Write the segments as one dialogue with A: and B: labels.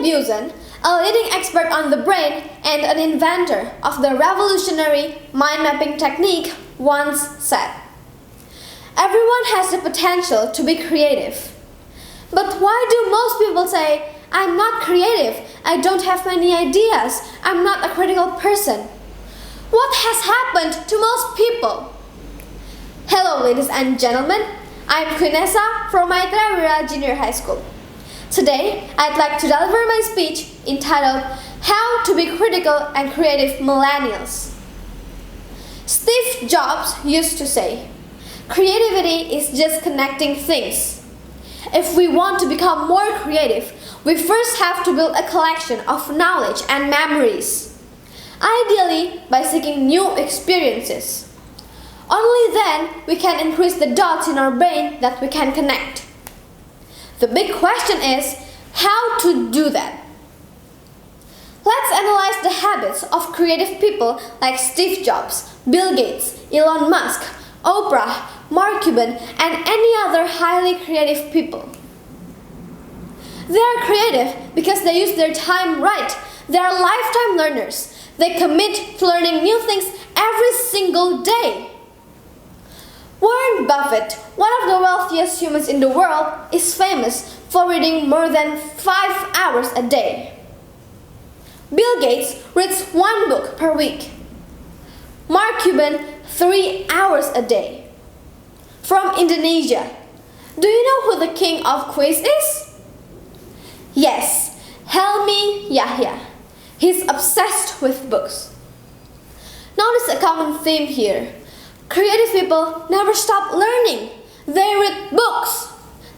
A: Violen, a leading expert on the brain and an inventor of the revolutionary mind mapping technique, once said, "Everyone has the potential to be creative. But why do most people say, 'I'm not creative, I don't have many ideas, I'm not a critical person'? What has happened to most people?" Hello ladies and gentlemen, I'm Queennesa from Maitreyawira Junior High School. Today, I'd like to deliver my speech entitled How to be Critical and Creative Millennials. Steve Jobs used to say, "Creativity is just connecting things." If we want to become more creative, we first have to build a collection of knowledge and memories, ideally by seeking new experiences. Only then we can increase the dots in our brain that we can connect. The big question is how to do that. Let's analyze the habits of creative people like Steve Jobs, Bill Gates, Elon Musk, Oprah, Mark Cuban, and any other highly creative people. They are creative because they use their time right. They are lifetime learners. They commit to learning new things every single day. Warren Buffett, one of the wealthiest humans in the world, is famous for reading more than 5 hours a day. Bill Gates reads 1 book per week. Mark Cuban, 3 hours a day. From Indonesia, do you know who the king of quiz is? Yes, Helmi Yahya. He's obsessed with books. Notice a common theme here. Creative people never stop learning. They read books.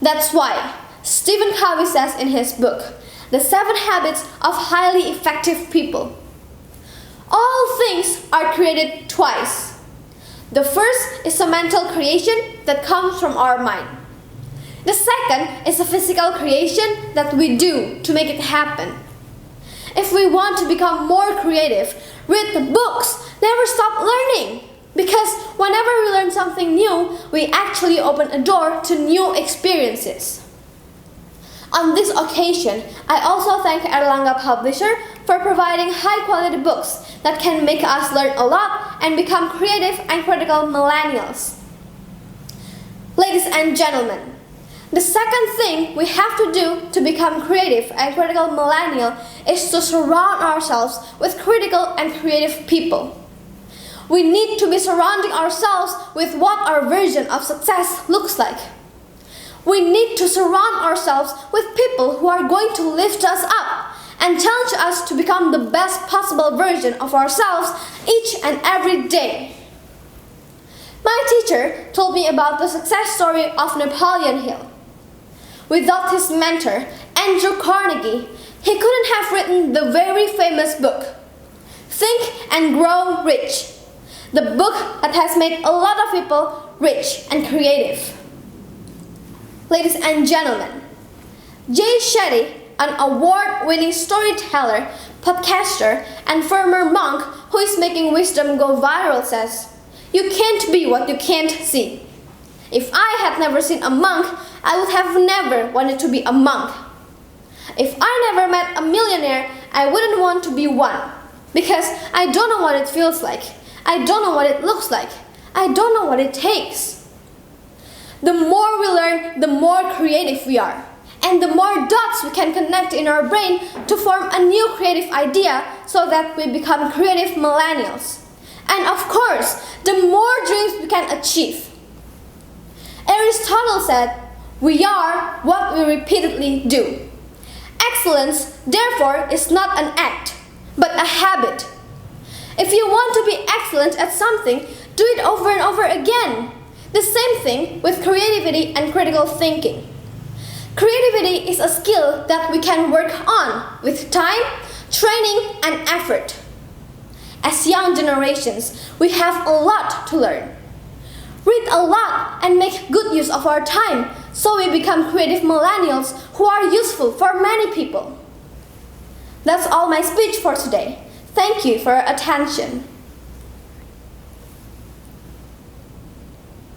A: That's why Stephen Covey says in his book, The 7 Habits of Highly Effective People, all things are created twice. The first is a mental creation that comes from our mind. The second is a physical creation that we do to make it happen. If we want to become more creative, read the books, never stop learning. Because whenever we learn something new, we actually open a door to new experiences. On this occasion, I also thank Erlangga Publisher for providing high-quality books that can make us learn a lot and become creative and critical millennials. Ladies and gentlemen, the second thing we have to do to become creative and critical millennial is to surround ourselves with critical and creative people. We need to be surrounding ourselves with what our version of success looks like. We need to surround ourselves with people who are going to lift us up and challenge us to become the best possible version of ourselves each and every day. My teacher told me about the success story of Napoleon Hill. Without his mentor, Andrew Carnegie, he couldn't have written the very famous book, Think and Grow Rich. The book that has made a lot of people rich and creative. Ladies and gentlemen, Jay Shetty, an award-winning storyteller, podcaster, and former monk who is making wisdom go viral, says, "You can't be what you can't see." If I had never seen a monk, I would have never wanted to be a monk. If I never met a millionaire, I wouldn't want to be one, because I don't know what it feels like. I don't know what it looks like. I don't know what it takes. The more we learn, the more creative we are. And the more dots we can connect in our brain to form a new creative idea so that we become creative millennials. And of course, the more dreams we can achieve. Aristotle said, "We are what we repeatedly do." Excellence, therefore, is not an act, but a habit. If you want to be excellent at something, do it over and over again. The same thing with creativity and critical thinking. Creativity is a skill that we can work on with time, training, and effort. As young generations, we have a lot to learn. Read a lot and make good use of our time so we become creative millennials who are useful for many people. That's all my speech for today. Thank you for your attention.